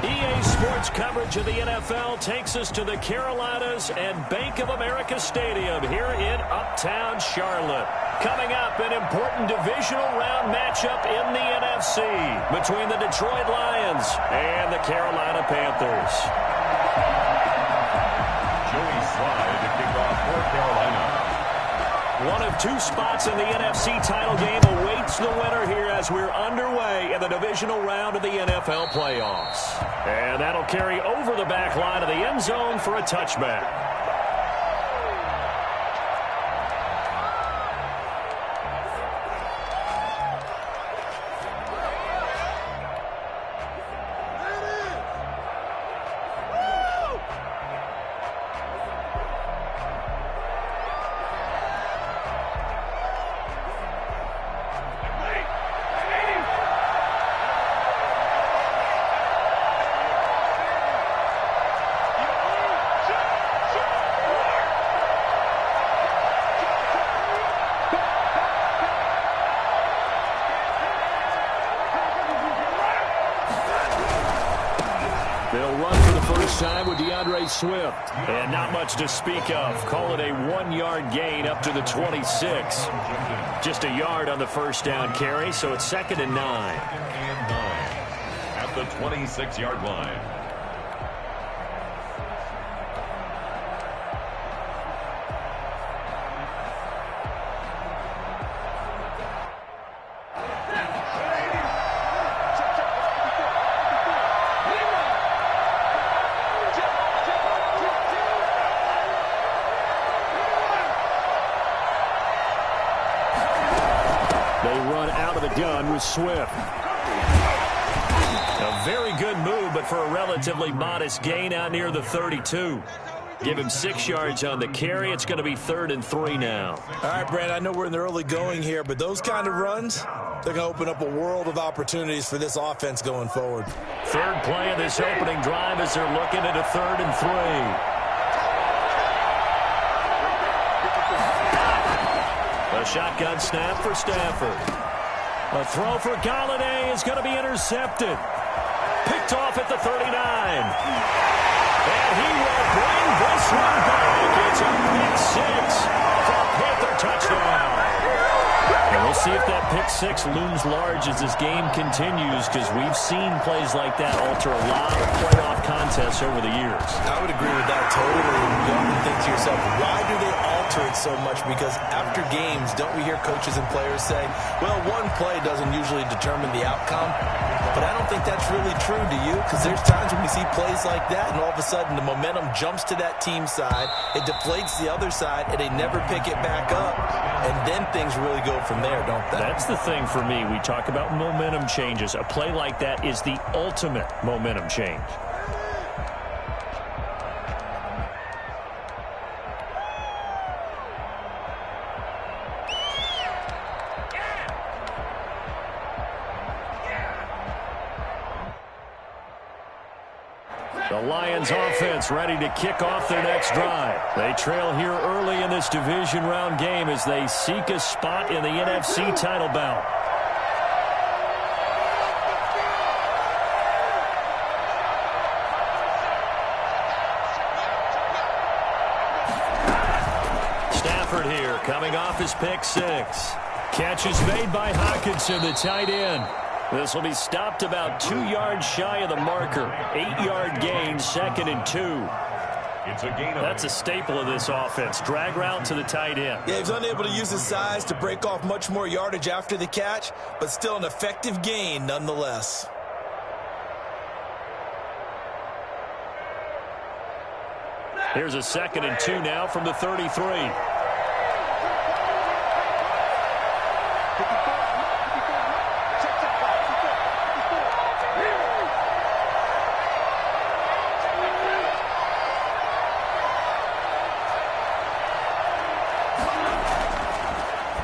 EA Sports coverage of the NFL takes us to the Carolinas and Bank of America Stadium here in Uptown Charlotte. Coming up, an important divisional round matchup in the NFC between the Detroit Lions and the Carolina Panthers. Joey Slye to kick off for Carolina. One of two spots in the NFC title game awaits the winner here as we're underway in the divisional round of the NFL playoffs. And that'll carry over the back line of the end zone for a touchback. Swift. And not much to speak of. Call it a 1-yard gain up to the 26. Just a yard on the first down carry, so it's 2nd and 9. And 9 at the 26-yard line. Swift. A very good move, but for a relatively modest gain out near the 32. Give him 6 yards on the carry. It's going to be 3rd and 3 now. All right, Brandon, I know we're in the early going here, but those kind of runs, they're going to open up a world of opportunities for this offense going forward. Third play of this opening drive as they're looking at a 3rd and 3. A shotgun snap for Stafford. A throw for Galladay is going to be intercepted. Picked off at the 39. And he will bring this one back. It's a pick 6 for a Panther touchdown. And we'll see if that pick 6 looms large as this game continues, because we've seen plays like that alter a lot of playoff contests over the years. I would agree with that totally. You often think to yourself, why do they alter it so much? Because after games, don't we hear coaches and players say, well, one play doesn't usually determine the outcome? But I don't think that's really true, do you? Because there's times when we see plays like that, and all of a sudden the momentum jumps to that team side, it deflates the other side, and they never pick it back up. And then things really go from there, don't they? That's the thing for me. We talk about momentum changes. A play like that is the ultimate momentum change. The Lions offense ready to kick off their next drive. They trail here early in this division round game as they seek a spot in the NFC title bout. Stafford here coming off his pick 6. Catch is made by Hockenson, the tight end. This will be stopped about 2 yards shy of the marker. 8-yard gain, 2nd and 2. It's a gain. That's a staple of this offense. Drag route to the tight end. Yeah, he's unable to use his size to break off much more yardage after the catch, but still an effective gain nonetheless. Here's a 2nd and 2 now from the 33.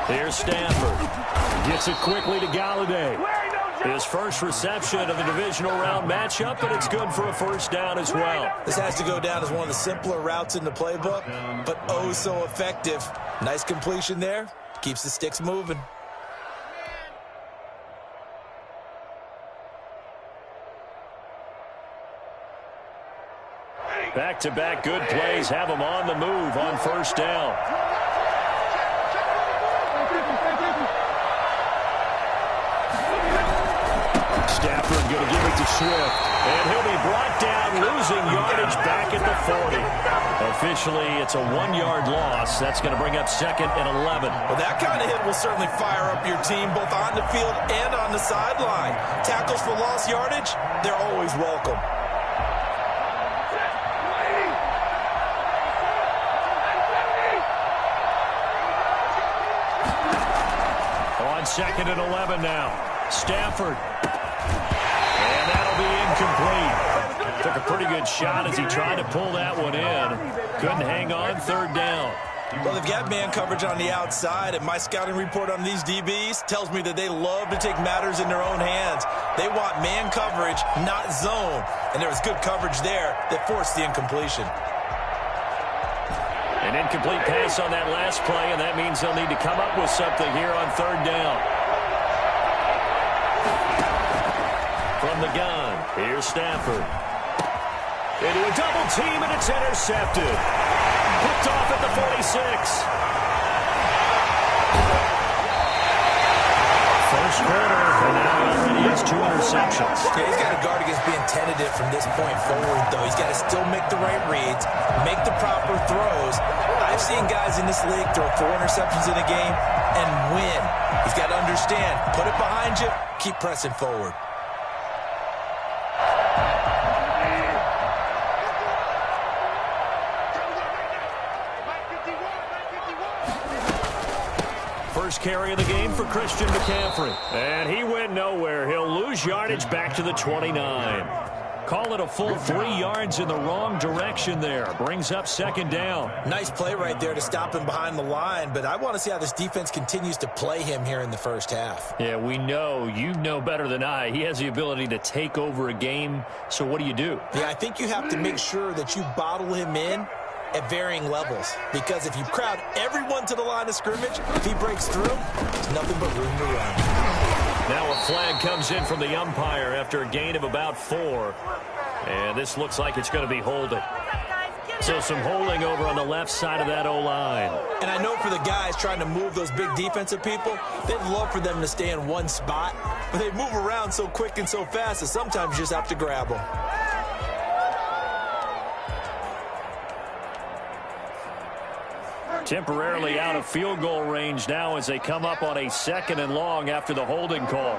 Here's Stafford. Gets it quickly to Galladay. His first reception of the divisional round matchup, but it's good for a first down as well. This has to go down as one of the simpler routes in the playbook, but oh so effective. Nice completion there. Keeps the sticks moving. Back-to-back good plays have them on the move on first down. Stafford going to give it to Swift. And he'll be brought down, losing yardage back at the 40. Officially, it's a 1-yard loss. That's going to bring up 2nd and 11. Well, that kind of hit will certainly fire up your team both on the field and on the sideline. Tackles for lost yardage, they're always welcome. On 2nd and 11 now. Stafford. And that'll be incomplete. Took a pretty good shot as he tried to pull that one in. Couldn't hang on 3rd down. Well, they've got man coverage on the outside, and my scouting report on these DBs tells me that they love to take matters in their own hands. They want man coverage, not zone. And there was good coverage there that forced the incompletion. An incomplete pass on that last play, and that means they'll need to come up with something here on 3rd down. From the gun, here's Stafford. Into a double team, and it's intercepted. Picked off at the 46. First quarter, and now already has 2 interceptions. Yeah, he's got to guard against being tentative from this point forward, though. He's got to still make the right reads, make the proper throws. I've seen guys in this league throw 4 interceptions in a game and win. He's got to understand, put it behind you, keep pressing forward. First carry of the game for Christian McCaffrey. And he went nowhere. He'll lose yardage back to the 29. Call it a full 3 yards in the wrong direction there. Brings up 2nd down. Nice play right there to stop him behind the line, but I want to see how this defense continues to play him here in the first half. Yeah, we know. You know better than I. He has the ability to take over a game, so what do you do? Yeah, I think you have to make sure that you bottle him in at varying levels, because if you crowd everyone to the line of scrimmage, if he breaks through, there's nothing but room to run. Now a flag comes in from the umpire after a gain of about 4. And this looks like it's going to be holding. So some holding over on the left side of that O-line. And I know for the guys trying to move those big defensive people, they'd love for them to stay in one spot, but they move around so quick and so fast that sometimes you just have to grab them. Temporarily out of field goal range now as they come up on a 2nd and long after the holding call.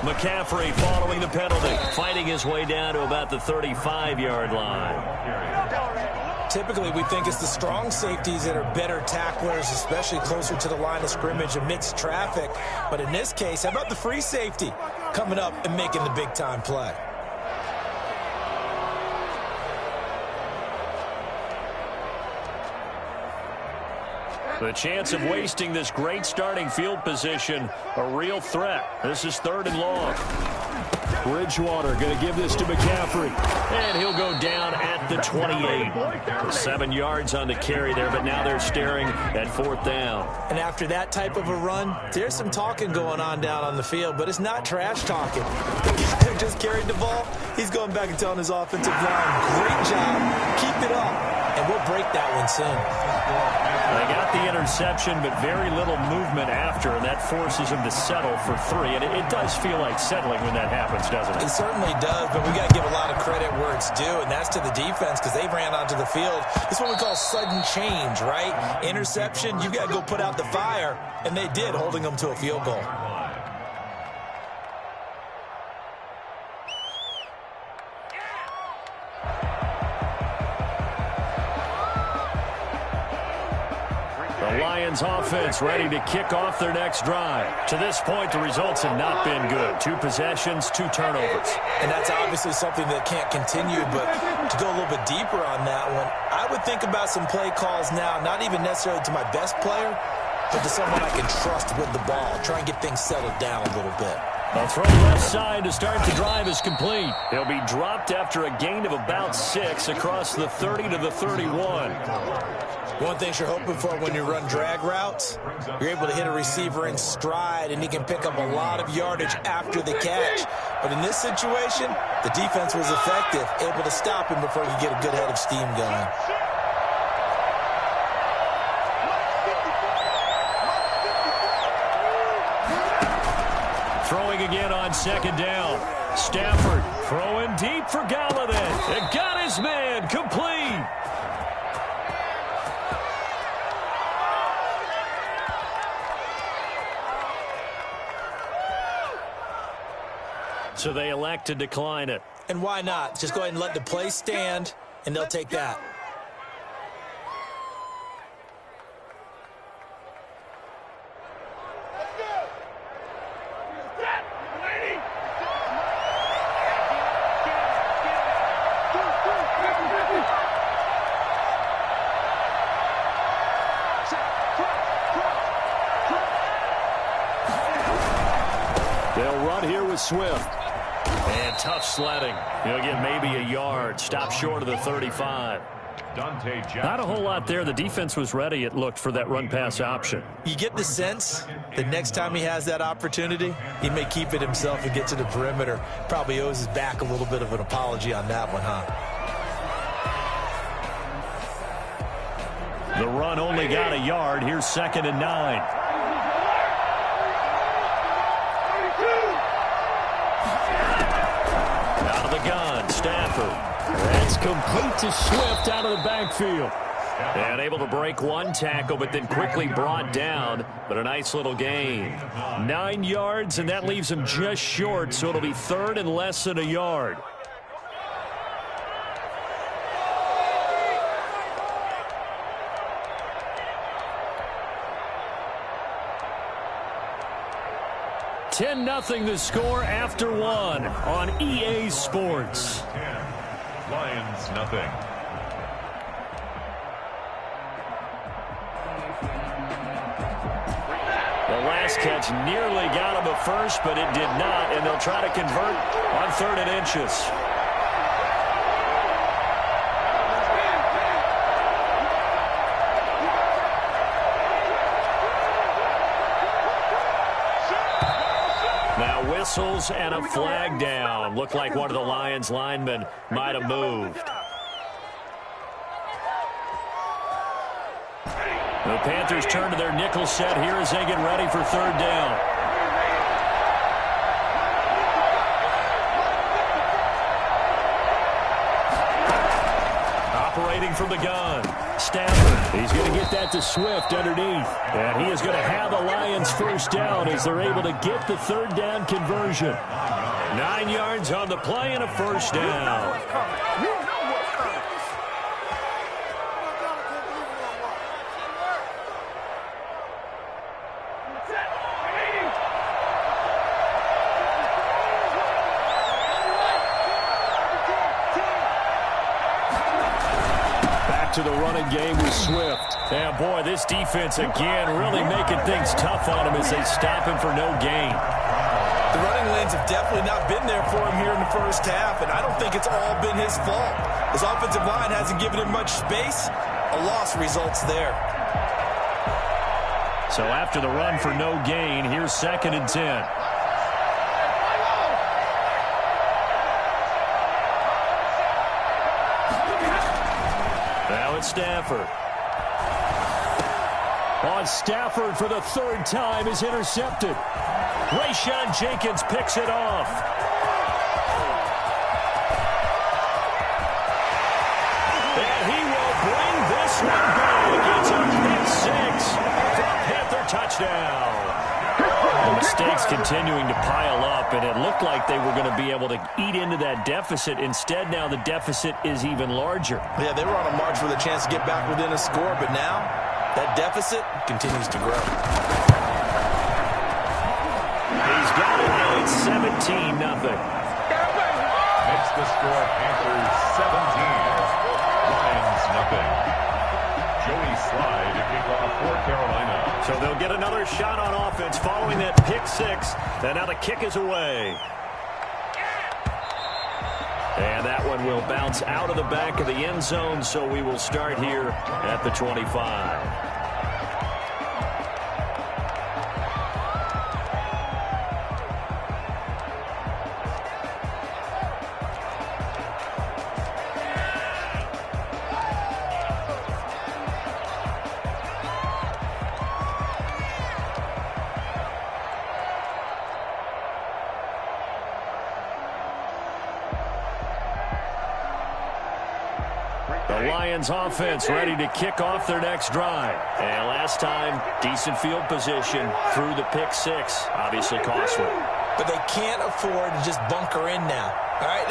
McCaffrey following the penalty, fighting his way down to about the 35-yard line. Typically, we think it's the strong safeties that are better tacklers, especially closer to the line of scrimmage amidst traffic. But in this case, how about the free safety coming up and making the big-time play? The chance of wasting this great starting field position, a real threat. This is 3rd and long. Bridgewater going to give this to McCaffrey. And he'll go down at the 28. 7 yards on the carry there, but now they're staring at 4th down. And after that type of a run, there's some talking going on down on the field, but it's not trash talking. The guy who just carried the ball, he's going back and telling his offensive line, great job, keep it up, and we'll break that one soon. They got the interception, but very little movement after, and that forces them to settle for 3. And it does feel like settling when that happens, doesn't it? It certainly does, but we got to give a lot of credit where it's due, and that's to the defense because they ran onto the field. It's what we call sudden change, right? Interception, you got to go put out the fire, and they did, holding them to a field goal. The Lions offense ready to kick off their next drive. To this point, the results have not been good. 2 possessions, 2 turnovers. And that's obviously something that can't continue, but to go a little bit deeper on that one, I would think about some play calls now, not even necessarily to my best player, but to someone I can trust with the ball. Try and get things settled down a little bit. A throw left side to start the drive is complete. He'll be dropped after a gain of about 6 across the 30 to the 31. One thing you're hoping for when you run drag routes, you're able to hit a receiver in stride, and he can pick up a lot of yardage after the catch. But in this situation, the defense was effective, able to stop him before he could get a good head of steam going. Throwing again on second down. Stafford throwing deep for Galladay. It got his man complete. So they elect to decline it. And why not? Just go ahead and let the play stand, and they'll take that. They'll run here with Swift. And tough sledding. He'll get maybe a yard. Stop short of the 35. Not a whole lot there. The defense was ready, it looked, for that run-pass option. You get the sense that next time he has that opportunity, he may keep it himself and get to the perimeter. Probably owes his back a little bit of an apology on that one, huh? The run only got a yard. Here's 2nd and 9. Out of the gun, Stafford. That's complete to Swift out of the backfield. And able to break one tackle, but then quickly brought down. But a nice little gain. 9 yards, and that leaves him just short, so it'll be 3rd and less than a yard. $10-0 the score after 1 on EA Sports. Lions nothing. The last catch nearly got him a first, but it did not, and they'll try to convert on 3rd and inches. Now whistles and a flag down. Looked like one of the Lions linemen might have moved. The Panthers turn to their nickel set here as they get ready for 3rd down. Operating from the gun. Stafford. He's going to get that to Swift underneath. And he is going to have the Lions first down as they're able to get the 3rd down conversion. 9 yards on the play and a first down. To the running game with Swift. And boy, this defense again really making things tough on him as they stop him for no gain. The running lanes have definitely not been there for him here in the first half, and I don't think it's all been his fault. His offensive line hasn't given him much space. A loss results there. So after the run for no gain, here's 2nd and 10. Now it's Stafford. On Stafford for the 3rd time is intercepted. Rayshawn Jenkins picks it off. And he will bring this one back. It's a pick 6 for a Panther touchdown. The mistakes continuing to pile up, and it looked like they were going to be able to eat into that deficit. Instead, now the deficit is even larger. Yeah, they were on a march with a chance to get back within a score, but now that deficit continues to grow. He's got it, and it's 17-0. Makes the score Panthers 17. Lions nothing. Joey Slye to kick off for Carolina. So they'll get another shot on offense following that pick 6. And now the kick is away. And that one will bounce out of the back of the end zone, so we will start here at the 25. The Lions offense ready to kick off their next drive. And last time, decent field position through the pick six. Obviously costly. But they can't afford to just bunker in now. All right,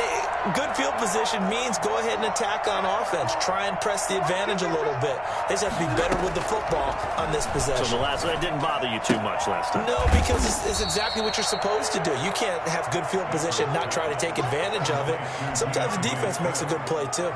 good field position means go ahead and attack on offense. Try and press the advantage a little bit. They just have to be better with the football on this possession. So that didn't bother you too much last time? No, because it's exactly what you're supposed to do. You can't have good field position, not try to take advantage of it. Sometimes the defense makes a good play, too.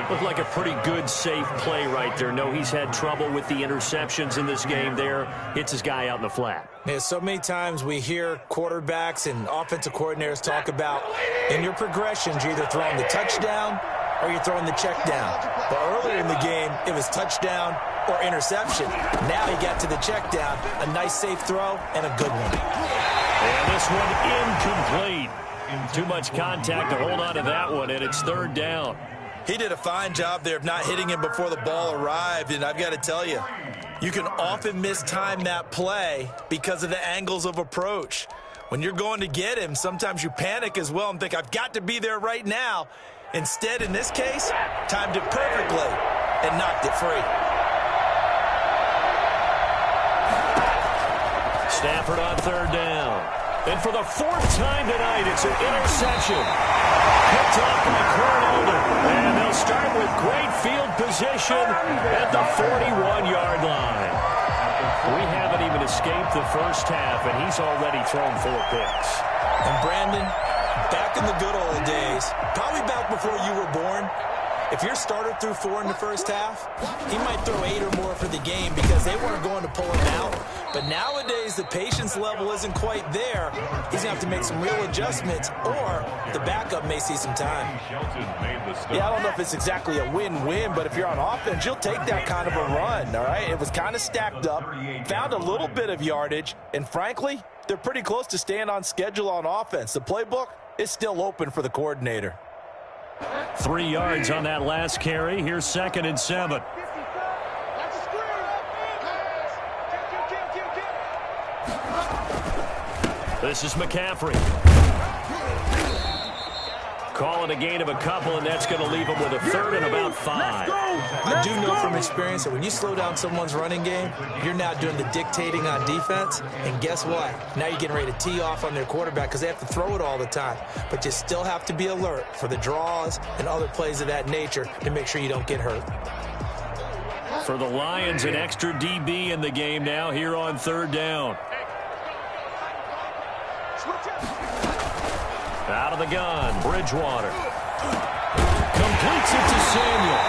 Looked like a pretty good, safe play right there. No, he's had trouble with the interceptions in this game there. Hits his guy out in the flat. Yeah, so many times we hear quarterbacks and offensive coordinators talk about in your progressions, you're either throwing the touchdown or you're throwing the check down. But earlier in the game, it was touchdown or interception. Now he got to the check down, a nice safe throw, and a good one. And this one incomplete. Too much contact to hold on to that one, and it's third down. He did a fine job there of not hitting him before the ball arrived, and I've got to tell you, you can often mistime that play because of the angles of approach. When you're going to get him, sometimes you panic as well and think, I've got to be there right now. Instead, in this case, timed it perfectly and knocked it free. Stafford on third down. And for the fourth time tonight, it's an interception. Picked off by Cornelder. And they'll start with great field position at the 41-yard line. We haven't even escaped the first half, and he's already thrown 4 picks. And Brandon, back in the good old days, probably back before you were born, if your starter threw 4 in the first half, he might throw 8 or more for the game because they weren't going to pull him out. But nowadays, the patience level isn't quite there. He's going to have to make some real adjustments, or the backup may see some time. Yeah, I don't know if it's exactly a win-win, but if you're on offense, you'll take that kind of a run, all right? It was kind of stacked up, found a little bit of yardage, and frankly, they're pretty close to staying on schedule on offense. The playbook is still open for the coordinator. 3 yards on that last carry. Here's 2nd and 7. This is McCaffrey. Calling a gain of a couple, and that's going to leave him with a 3rd and about 5. I do know from experience that when you slow down someone's running game, you're now doing the dictating on defense. And guess what? Now you're getting ready to tee off on their quarterback because they have to throw it all the time. But you still have to be alert for the draws and other plays of that nature to make sure you don't get hurt. For the Lions, an extra DB in the game now here on 3rd down. Out of the gun, Bridgewater. Completes it to Samuel.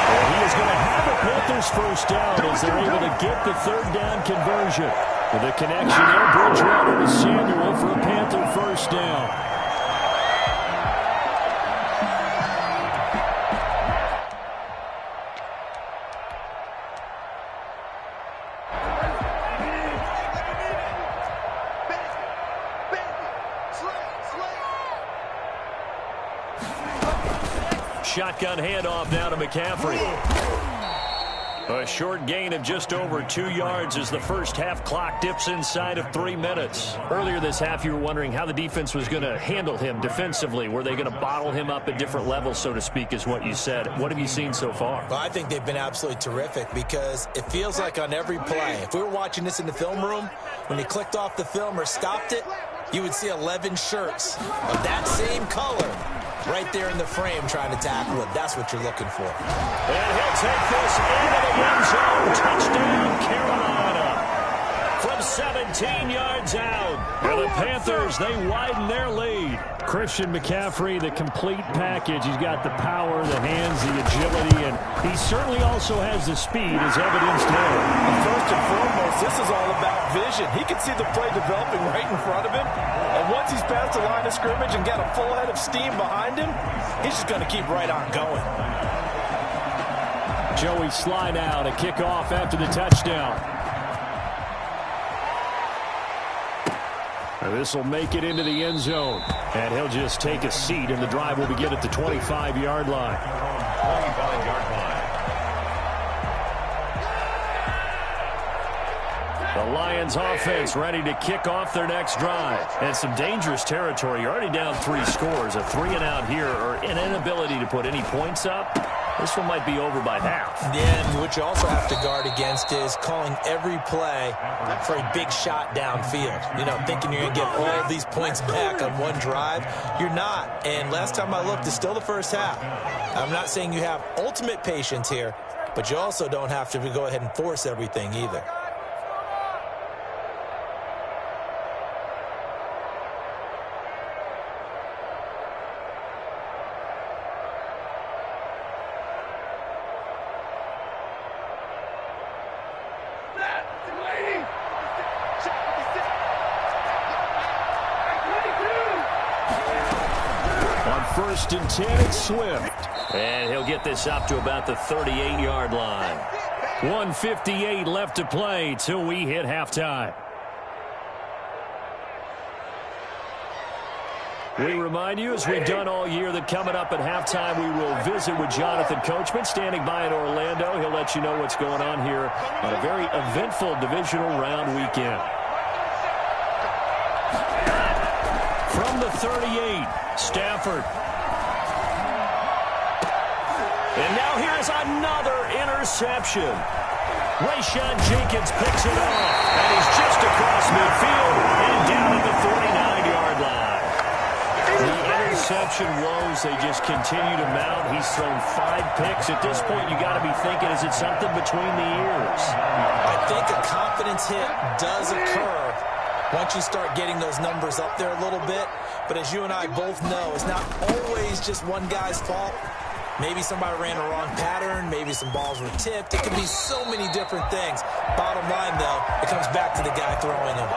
And he is going to have a Panthers first down as they're able to get the 3rd down conversion. With a connection there, Bridgewater to Samuel for a Panther first down. Shotgun handoff now to McCaffrey. A short gain of just over 2 yards as the first half clock dips inside of 3 minutes. Earlier this half, you were wondering how the defense was going to handle him defensively. Were they going to bottle him up at different levels, so to speak, is what you said. What have you seen so far? Well, I think they've been absolutely terrific because it feels like on every play, if we were watching this in the film room, when he clicked off the film or stopped it, you would see 11 shirts of that same color right there in the frame trying to tackle it. That's what you're looking for. And he'll take this into the end zone. Touchdown, Carolina. From 17 yards out. And the Panthers, they widen their lead. Christian McCaffrey, the complete package. He's got the power, the hands, the agility, and he certainly also has the speed, as evidenced here. First and foremost, this is all about vision. He can see the play developing right in front of him, and once he's past the line of scrimmage and got a full head of steam behind him, he's just going to keep right on going. Joey slide out, a kickoff after the touchdown. This will make it into the end zone. And he'll just take a seat, and the drive will begin at the 25-yard line. 25-yard line. The Lions offense ready to kick off their next drive. And some dangerous territory. You're already down 3 scores. A 3-and-out here, or an inability to put any points up. This one might be over by half. Yeah, and what you also have to guard against is calling every play for a big shot downfield. You know, thinking you're going to get all these points back on one drive. You're not. And last time I looked, it's still the first half. I'm not saying you have ultimate patience here, but you also don't have to go ahead and force everything either. First and 10, it's Swift. And he'll get this up to about the 38-yard line. 1:58 left to play till we hit halftime. We remind you, as we've done all year, that coming up at halftime, we will visit with Jonathan Coachman, standing by in Orlando. He'll let you know what's going on here on a very eventful divisional round weekend. From the 38, Stafford. And now here's another interception. Rayshon Jenkins picks it off, and he's just across midfield and down at the 49-yard line. The interception woes, they just continue to mount. He's thrown 5 picks. At this point, you got to be thinking, is it something between the ears? I think a confidence hit does occur once you start getting those numbers up there a little bit. But as you and I both know, it's not always just one guy's fault. Maybe somebody ran a wrong pattern. Maybe some balls were tipped. It could be so many different things. Bottom line, though, it comes back to the guy throwing them.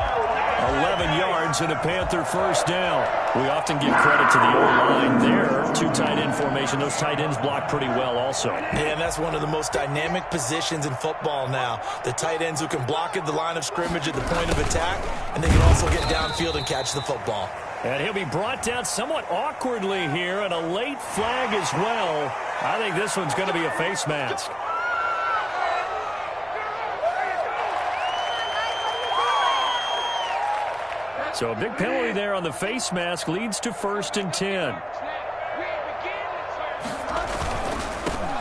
11 yards and a Panther first down. We often give credit to the O-line there. 2 tight end formation. Those tight ends block pretty well also. Yeah, and that's one of the most dynamic positions in football now. The tight ends who can block at the line of scrimmage at the point of attack, and they can also get downfield and catch the football. And he'll be brought down somewhat awkwardly here, and a late flag as well. I think this one's going to be a face mask. So a big penalty there on the face mask leads to 1st and 10.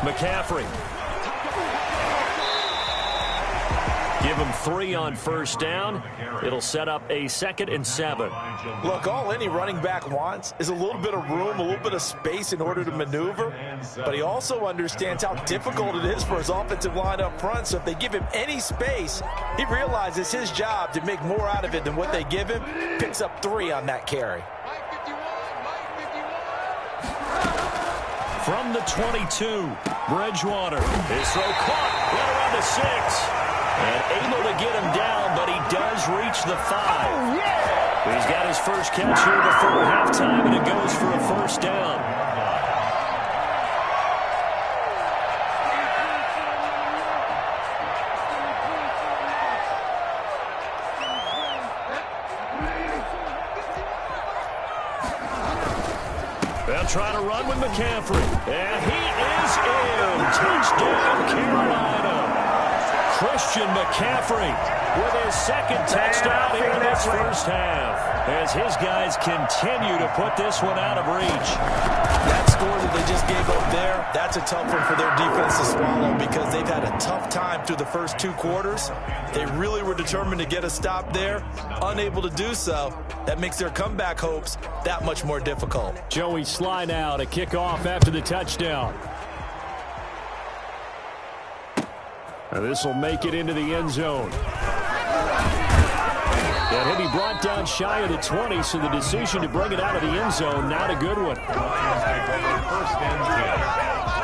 McCaffrey. Give him 3 on first down. It'll set up a 2nd and 7. Look, all any running back wants is a little bit of room, a little bit of space in order to maneuver. But he also understands how difficult it is for his offensive line up front. So if they give him any space, he realizes it's his job to make more out of it than what they give him. Picks up 3 on that carry. From the 22, Bridgewater. His throw caught right around the 6. And able to get him down, but he does reach the 5. He's got his first catch here before halftime, and it goes for a first down. They'll try to run with McCaffrey. And he is in. Touchdown, Carolina. Christian McCaffrey with his 2nd touchdown here in this first half, as his guys continue to put this one out of reach. That score that they just gave up there, that's a tough one for their defense to swallow because they've had a tough time through the first 2 quarters. They really were determined to get a stop there, unable to do so. That makes their comeback hopes that much more difficult. Joey Sly now to kick off after the touchdown. Now this will make it into the end zone. And he'll be brought down shy of the 20, so the decision to bring it out of the end zone, not a good one. Lions take over 1st and 10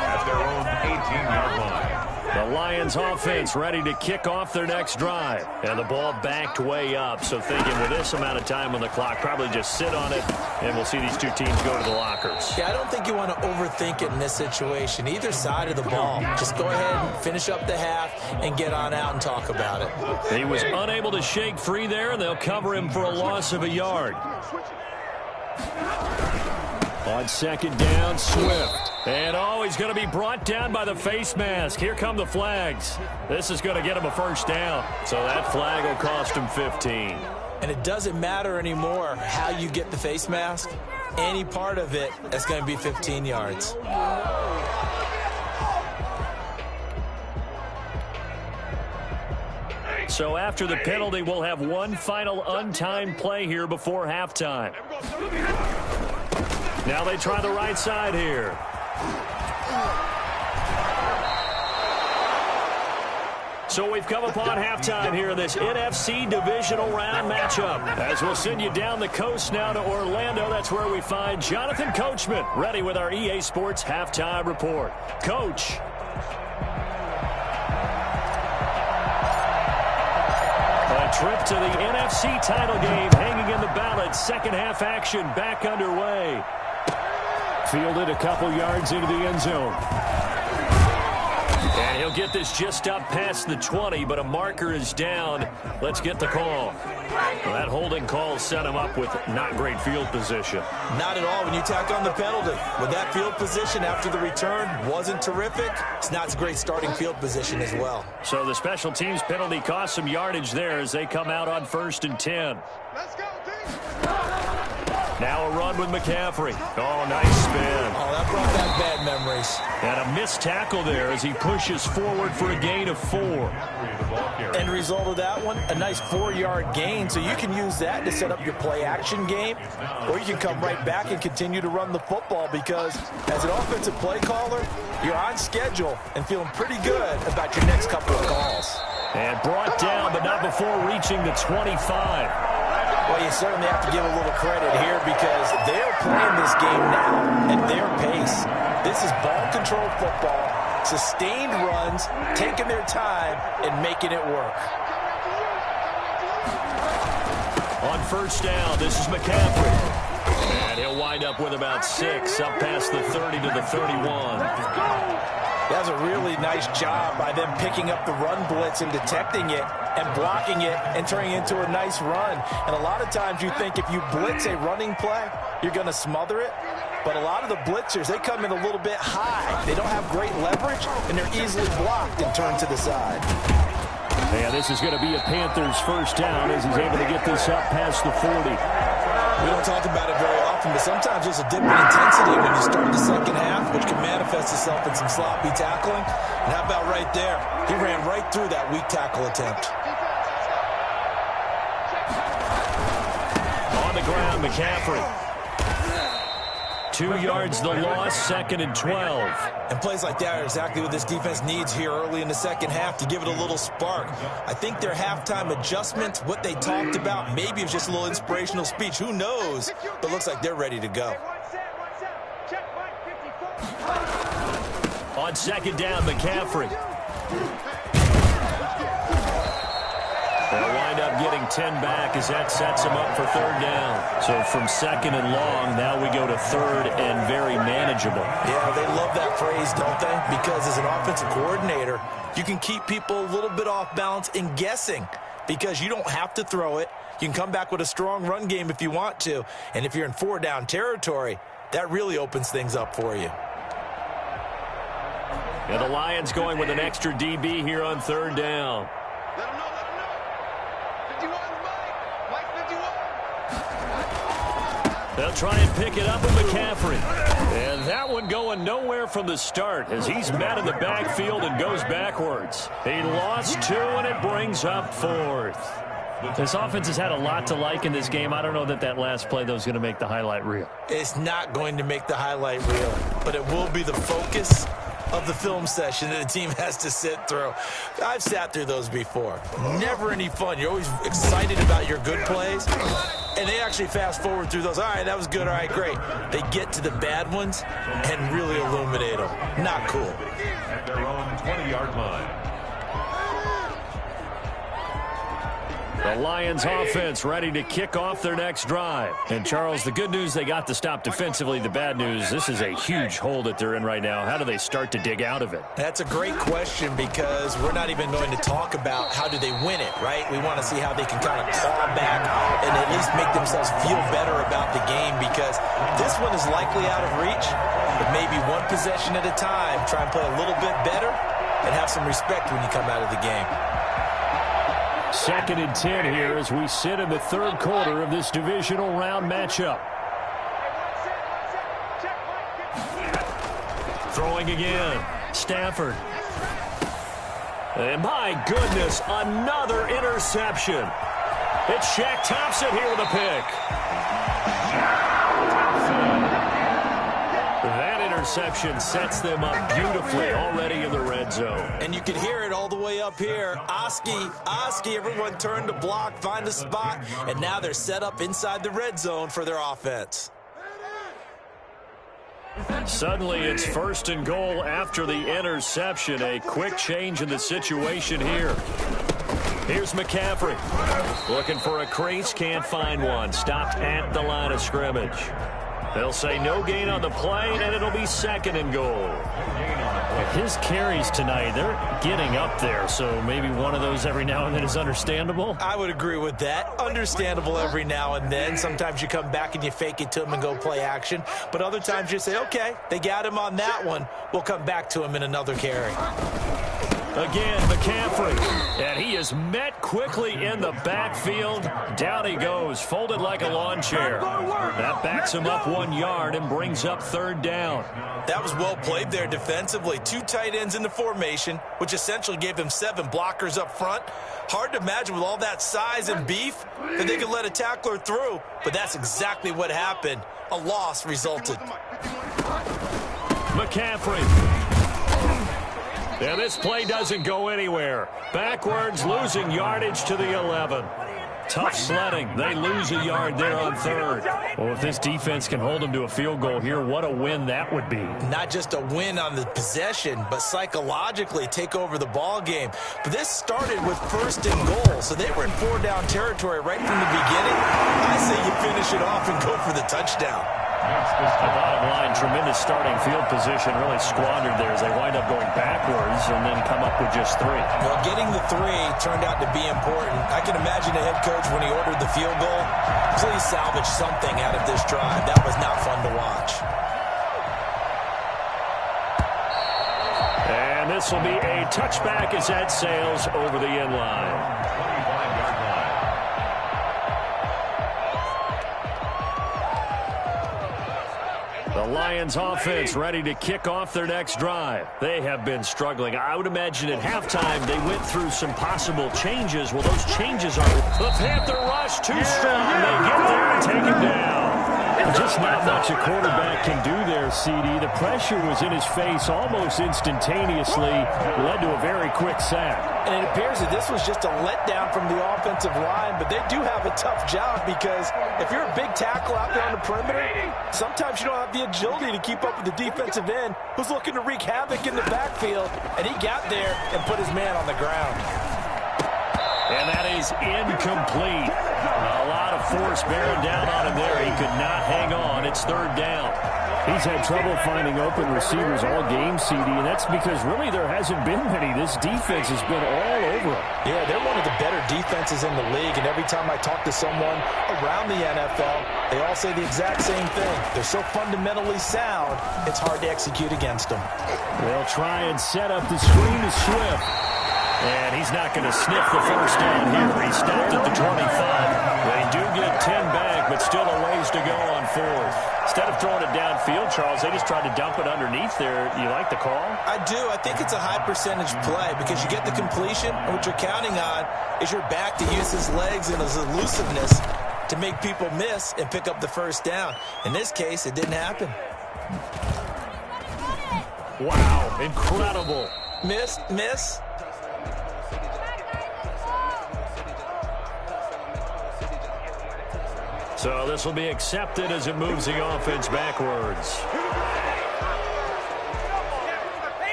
at their own 18-yard line. The Lions offense ready to kick off their next drive. And the ball backed way up, so thinking with this amount of time on the clock, probably just sit on it, and we'll see these 2 teams go to the lockers. Yeah, I don't think you want to overthink it in this situation. Either side of the ball. Just go ahead and finish up the half and get on out and talk about it. He was unable to shake free there, and they'll cover him for a loss of a yard. On 2nd down, Swift. And he's going to be brought down by the face mask. Here come the flags. This is going to get him a first down. So that flag will cost him 15. And it doesn't matter anymore how you get the face mask. Any part of it, that's going to be 15 yards. So after the penalty, we'll have one final untimed play here before halftime. Now they try the right side here. So we've come upon halftime here in this NFC divisional round matchup. As we'll send you down the coast now to Orlando, that's where we find Jonathan Coachman ready with our EA Sports halftime report. Coach. A trip to the NFC title game hanging in the balance. Second half action back underway. Fielded a couple yards into the end zone. And he'll get this just up past the 20, but a marker is down. Let's get the call. Well, that holding call set him up with not great field position. Not at all when you tack on the penalty. With that field position after the return wasn't terrific, it's not a great starting field position as well. So the special teams penalty cost some yardage there as they come out on 1st and 10. Let's go, team. Now a run with McCaffrey. Oh, nice spin. Oh, that brought back bad memories. And a missed tackle there as he pushes forward for a gain of 4. End result of that one, a nice 4-yard gain. So you can use that to set up your play-action game, or you can come right back and continue to run the football because as an offensive play caller, you're on schedule and feeling pretty good about your next couple of calls. And brought down, but not before reaching the 25. Well, you certainly have to give a little credit here because they're playing this game now at their pace. This is ball control football, sustained runs, taking their time, and making it work. On 1st down, this is McCaffrey. And he'll wind up with about 6, up past the 30 to the 31. That was a really nice job by them picking up the run blitz and detecting it and blocking it and turning it into a nice run. And a lot of times you think if you blitz a running play, you're going to smother it. But a lot of the blitzers, they come in a little bit high. They don't have great leverage, and they're easily blocked and turned to the side. Yeah, this is going to be a Panthers 1st down as he's able to get this up past the 40. We don't talk about it very often, but sometimes there's a dip in intensity when you start the second half, which can manifest itself in some sloppy tackling. And how about right there? He ran right through that weak tackle attempt. On the ground, McCaffrey. 2 yards the loss, 2nd and 12. And plays like that are exactly what this defense needs here early in the second half to give it a little spark. I think their halftime adjustment, what they talked about, maybe it was just a little inspirational speech. Who knows? But looks like they're ready to go. On 2nd down, McCaffrey. They'll wind up getting 10 back as that sets him up for 3rd down. So from 2nd and long, now we go to 3rd and very manageable. Yeah, they love that phrase, don't they? Because as an offensive coordinator, you can keep people a little bit off balance in guessing because you don't have to throw it. You can come back with a strong run game if you want to. And if you're in 4-down territory, that really opens things up for you. And the Lions going with an extra DB here on 3rd down. Let him know, let him know. 51, Mike 51. They'll try and pick it up with McCaffrey. And that one going nowhere from the start as he's met in the backfield and goes backwards. He lost 2, and it brings up 4th. This offense has had a lot to like in this game. I don't know that that last play, though, is going to make the highlight reel. It's not going to make the highlight reel, but it will be the focus of the film session that the team has to sit through. I've sat through those before. Never any fun. You're always excited about your good plays, and they actually fast forward through those. All right, that was good. All right, great. They get to the bad ones and really illuminate them. Not cool. At their own 20-yard line. The Lions offense ready to kick off their next drive. And, Charles, the good news, they got to stop defensively. The bad news, this is a huge hole that they're in right now. How do they start to dig out of it? That's a great question because we're not even going to talk about how do they win it, right? We want to see how they can kind of claw back and at least make themselves feel better about the game because this one is likely out of reach, but maybe one possession at a time. Try and play a little bit better and have some respect when you come out of the game. 2nd and 10 here as we sit in the 3rd quarter of this divisional round matchup. Throwing again. Stafford. And my goodness, another interception. It's Shaq Thompson here with a pick. That interception sets them up beautifully already in the red zone. And you can hear it all the way up here. Oski, everyone turn to block, find a spot, and now they're set up inside the red zone for their offense. Suddenly it's 1st and goal after the interception. A quick change in the situation here. Here's McCaffrey. Looking for a crease, can't find one. Stopped at the line of scrimmage. They'll say no gain on the play, and it'll be 2nd and goal. His carries tonight, they're getting up there, so maybe one of those every now and then is understandable. I would agree with that. Understandable every now and then. Sometimes you come back and you fake it to him and go play action. But other times you say, okay, they got him on that one. We'll come back to him in another carry. Again, McCaffrey, and he is met quickly in the backfield. Down he goes, folded like a lawn chair. That backs him up 1 yard and brings up 3rd down. That was well played there defensively. 2 tight ends in the formation, which essentially gave him 7 blockers up front. Hard to imagine with all that size and beef that they could let a tackler through, but that's exactly what happened. A loss resulted. McCaffrey. And this play doesn't go anywhere. Backwards, losing yardage to the 11. Tough sledding. They lose a yard there on 3rd. Well, if this defense can hold them to a field goal here, what a win that would be. Not just a win on the possession, but psychologically take over the ball game. But this started with 1st and goal, so they were in 4-down territory right from the beginning. I say you finish it off and go for the touchdown. The bottom line, tremendous starting field position, really squandered there as they wind up going backwards and then come up with just 3. Well, getting the 3 turned out to be important. I can imagine the head coach when he ordered the field goal, please salvage something out of this drive. That was not fun to watch. And this will be a touchback as that sails over the end line. The Lions offense ready to kick off their next drive. They have been struggling. I would imagine at halftime they went through some possible changes. Well, those changes are the Panther rush too strong. They get there and take him down. Just not much a quarterback can do there, CD. The pressure was in his face almost instantaneously. Led to a very quick sack. And it appears that this was just a letdown from the offensive line, but they do have a tough job because if you're a big tackle out there on the perimeter, sometimes you don't have the agility to keep up with the defensive end who's looking to wreak havoc in the backfield, and he got there and put his man on the ground. And that is incomplete. A lot of force bearing down on him there. He could not hang on. It's 3rd down. He's had trouble finding open receivers all game, CD, and that's because really there hasn't been many. This defense has been all over him. Yeah, they're one of the better defenses in the league, and every time I talk to someone around the NFL, they all say the exact same thing. They're so fundamentally sound, it's hard to execute against them. They'll try and set up the screen to Swift. And he's not going to sniff the 1st down here. He stopped at the 25. They do get 10 back, but still a ways to go on 4th. Instead of throwing it downfield, Charles, they just tried to dump it underneath there. You like the call? I do. I think it's a high-percentage play because you get the completion, and what you're counting on is your back to use his legs and his elusiveness to make people miss and pick up the 1st down. In this case, it didn't happen. Wow, incredible. Miss. So this will be accepted as it moves the offense backwards.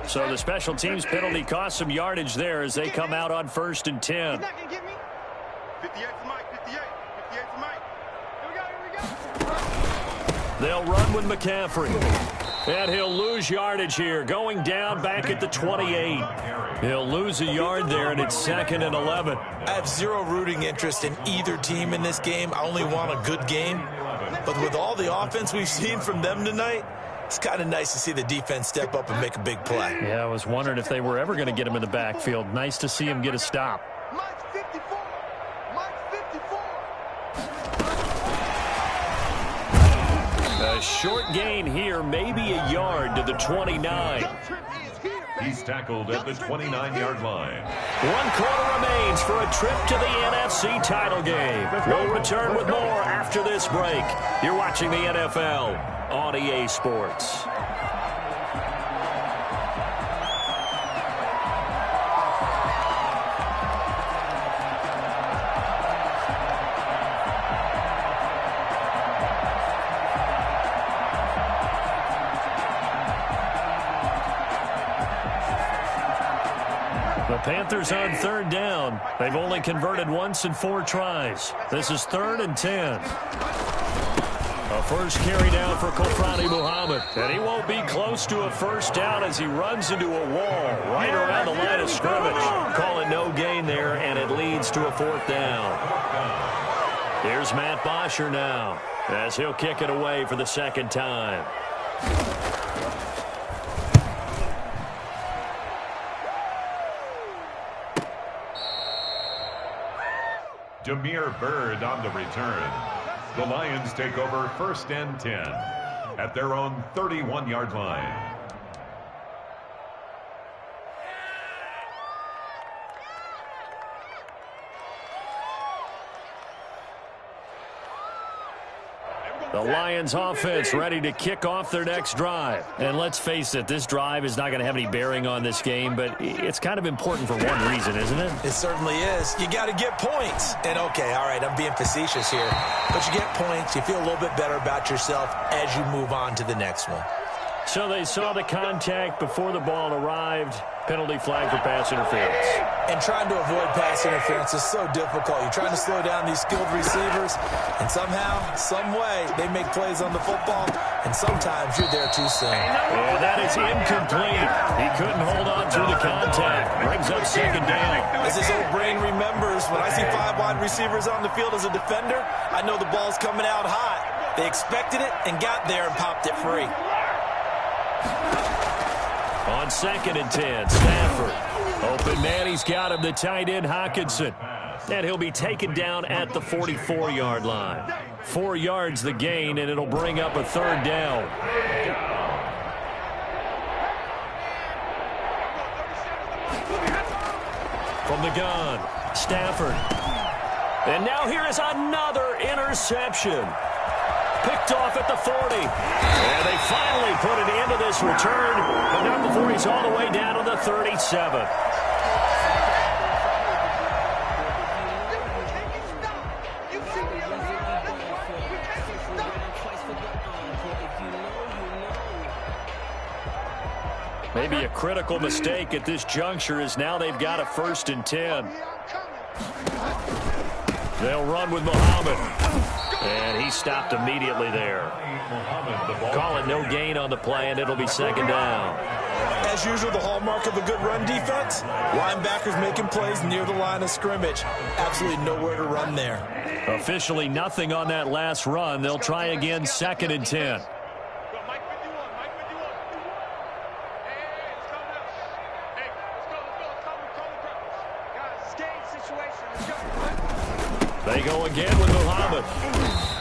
So the special teams penalty cost some yardage there as they come out on 1st and 10. He's not going to get me. 58 for Mike, 58 for Mike. Here we go. They'll run with McCaffrey. And he'll lose yardage here. Going down back at the 28. He'll lose a yard there, and it's 2nd and 11. I have zero rooting interest in either team in this game. I only want a good game. But with all the offense we've seen from them tonight, it's kind of nice to see the defense step up and make a big play. Yeah, I was wondering if they were ever going to get him in the backfield. Nice to see him get a stop. Mike, 54. A short gain here, maybe a yard to the 29. He's tackled at the 29-yard line. 1 quarter remains for a trip to the NFC title game. We'll return with more after this break. You're watching the NFL on EA Sports. The Panthers on 3rd down. They've only converted once in 4 tries. This is 3rd and 10. A first carry down for Kofrani Muhammad. And he won't be close to a first down as he runs into a wall right around the line of scrimmage. Calling no gain there, and it leads to a 4th down. Here's Matt Bosher now as he'll kick it away for the 2nd time. Damiere Byrd on the return. The Lions take over 1st and 10 at their own 31-yard line. The Lions offense ready to kick off their next drive. And let's face it, this drive is not going to have any bearing on this game, but it's kind of important for one reason, isn't it? It certainly is. You got to get points. And, okay, all right, I'm being facetious here. But you get points, you feel a little bit better about yourself as you move on to the next one. So they saw the contact before the ball arrived. Penalty flag for pass interference. And trying to avoid pass interference is so difficult. You're trying to slow down these skilled receivers, and somehow, some way, they make plays on the football, and sometimes you're there too soon. And that is incomplete. He couldn't hold on through the contact. Brings up 2nd down. As his old brain remembers, when I see 5 wide receivers on the field as a defender, I know the ball's coming out hot. They expected it and got there and popped it free. On 2nd and 10, Stafford. Open man, he's got him, the tight end, Hockenson. And he'll be taken down at the 44-yard line. 4 yards the gain, and it'll bring up a 3rd down. From the gun, Stafford. And now here is another interception. Picked off at the 40. And they finally put an end to this return, but not before he's all the way down to the 37. Maybe a critical mistake at this juncture is now they've got a 1st and 10. They'll run with Muhammad. And he stopped immediately there. Calling no gain on the play, and it'll be 2nd down. As usual, the hallmark of a good run defense, linebackers making plays near the line of scrimmage. Absolutely nowhere to run there. Officially nothing on that last run. They'll try again, 2nd and 10. They go again with Muhammad.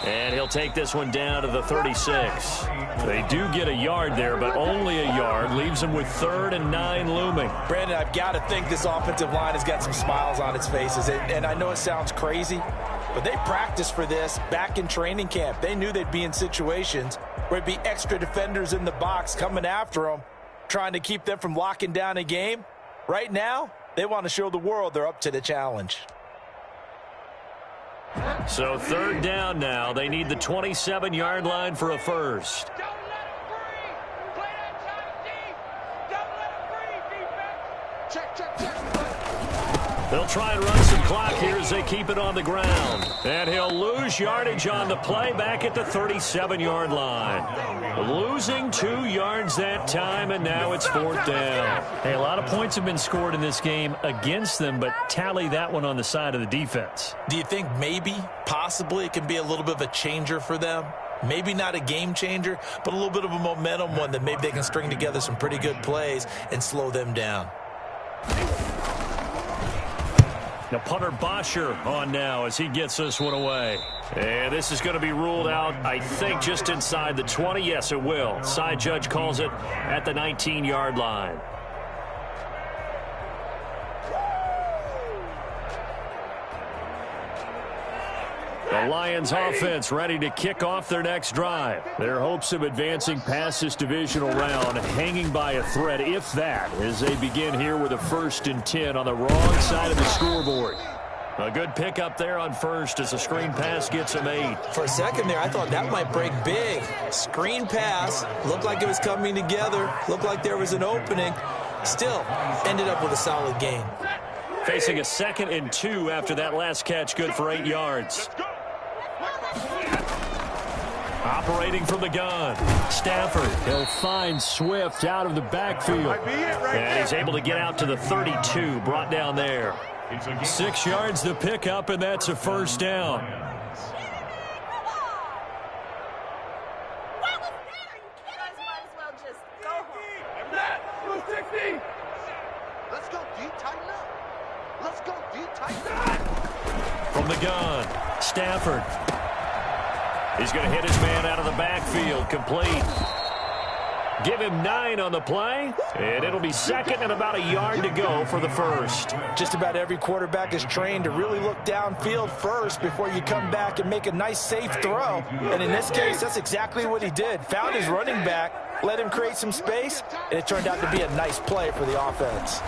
And he'll take this one down to the 36. They do get a yard there, but only a yard. Leaves them with 3rd and 9 looming. Brandon, I've got to think this offensive line has got some smiles on its faces. And I know it sounds crazy, but they practiced for this back in training camp. They knew they'd be in situations where it'd be extra defenders in the box coming after them, trying to keep them from locking down a game. Right now, they want to show the world they're up to the challenge. So 3rd down now. They need the 27-yard line for a first. Don't let him free. Play that time deep. Don't let him free, defense. Check. They'll try and run some clock here as they keep it on the ground. And he'll lose yardage on the play back at the 37-yard line. Losing 2 yards that time, and now it's 4th down. Hey, a lot of points have been scored in this game against them, but tally that one on the side of the defense. Do you think maybe, possibly, it can be a little bit of a changer for them? Maybe not a game changer, but a little bit of a momentum one that maybe they can string together some pretty good plays and slow them down. The punter Bosher on now as he gets this one away. And this is going to be ruled out, I think, just inside the 20. Yes, it will. Side judge calls it at the 19-yard line. The Lions offense ready to kick off their next drive. Their hopes of advancing past this divisional round hanging by a thread, if that, as they begin here with a 1st and 10 on the wrong side of the scoreboard. A good pickup there on first as a screen pass gets him 8. For a second there, I thought that might break big. Screen pass, looked like it was coming together, looked like there was an opening. Still, ended up with a solid gain. Facing a 2nd and 2 after that last catch, good for 8 yards. Operating from the gun, Stafford. He'll find Swift out of the backfield. And he's able to get out to the 32, brought down there. 6 yards to pick up, and that's a 1st down. Let's go deep, tighten up. Let's go deep, tighten up. From the gun, Stafford. He's going to hit his man out of the backfield, complete. Give him 9 on the play, and it'll be 2nd and about a yard to go for the 1st. Just about every quarterback is trained to really look downfield first before you come back and make a nice, safe throw. And in this case, that's exactly what he did. Found his running back, let him create some space, and it turned out to be a nice play for the offense.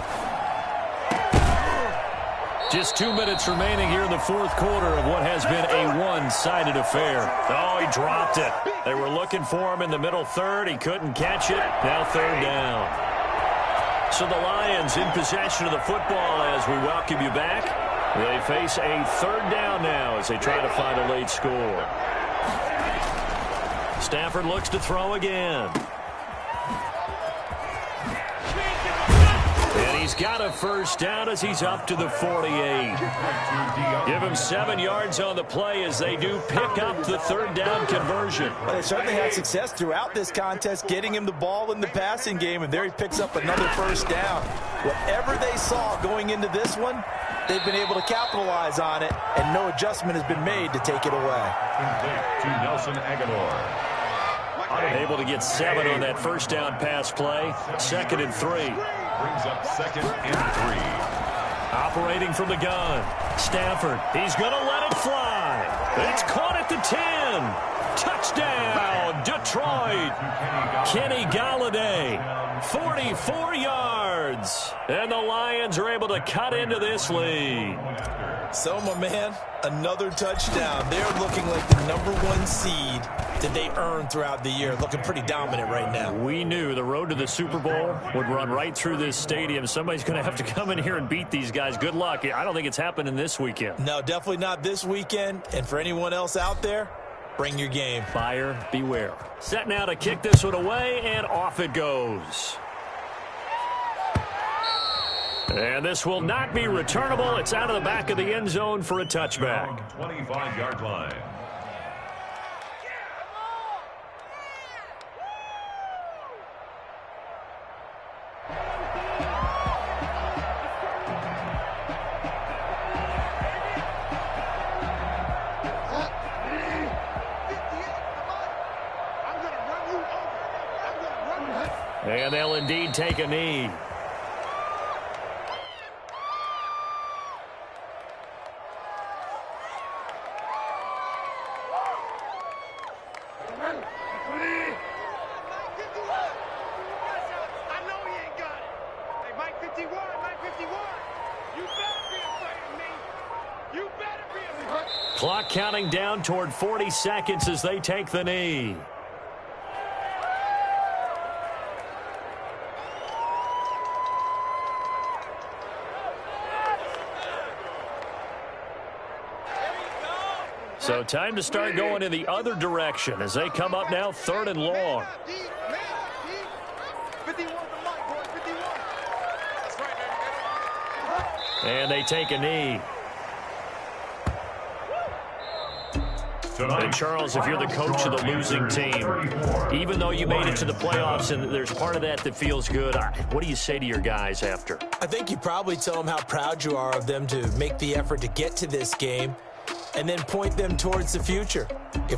Just 2 minutes remaining here in the 4th quarter of what has been a one-sided affair. Oh, he dropped it. They were looking for him in the middle third. He couldn't catch it. Now 3rd down. So the Lions in possession of the football as we welcome you back. They face a 3rd down now as they try to find a late score. Stafford looks to throw again. And he's got a 1st down as he's up to the 48. Give him 7 yards on the play as they do pick up the 3rd down conversion. Well, they certainly had success throughout this contest, getting him the ball in the passing game, and there he picks up another 1st down. Whatever they saw going into this one, they've been able to capitalize on it, and no adjustment has been made to take it away. To Nelson Aguilar. Able to get 7 on that 1st down pass play. 2nd and 3. Brings up 2nd and 3. Operating from the gun. Stafford. He's going to let it fly. It's caught at the 10. Touchdown, Detroit. Kenny Galladay. 44 yards. And the Lions are able to cut into this lead. So, my man, another touchdown. They're looking like the #1 seed that they earned throughout the year. Looking pretty dominant right now. We knew the road to the Super Bowl would run right through this stadium. Somebody's going to have to come in here and beat these guys. Good luck. I don't think it's happening this weekend. No, definitely not this weekend. And for anyone else out there, bring your game. Buyer beware. Set now to kick this one away, and off it goes. And this will not be returnable. It's out of the back of the end zone for a touchback. 25-yard line. And they'll indeed take a knee. Clock counting down toward 40 seconds as they take the knee. So time to start going in the other direction as they come up now 3rd and long. And they take a knee. And Charles, if you're the coach of the losing team, even though you made it to the playoffs and there's part of that feels good, what do you say to your guys after? I think you probably tell them how proud you are of them to make the effort to get to this game and then point them towards the future. If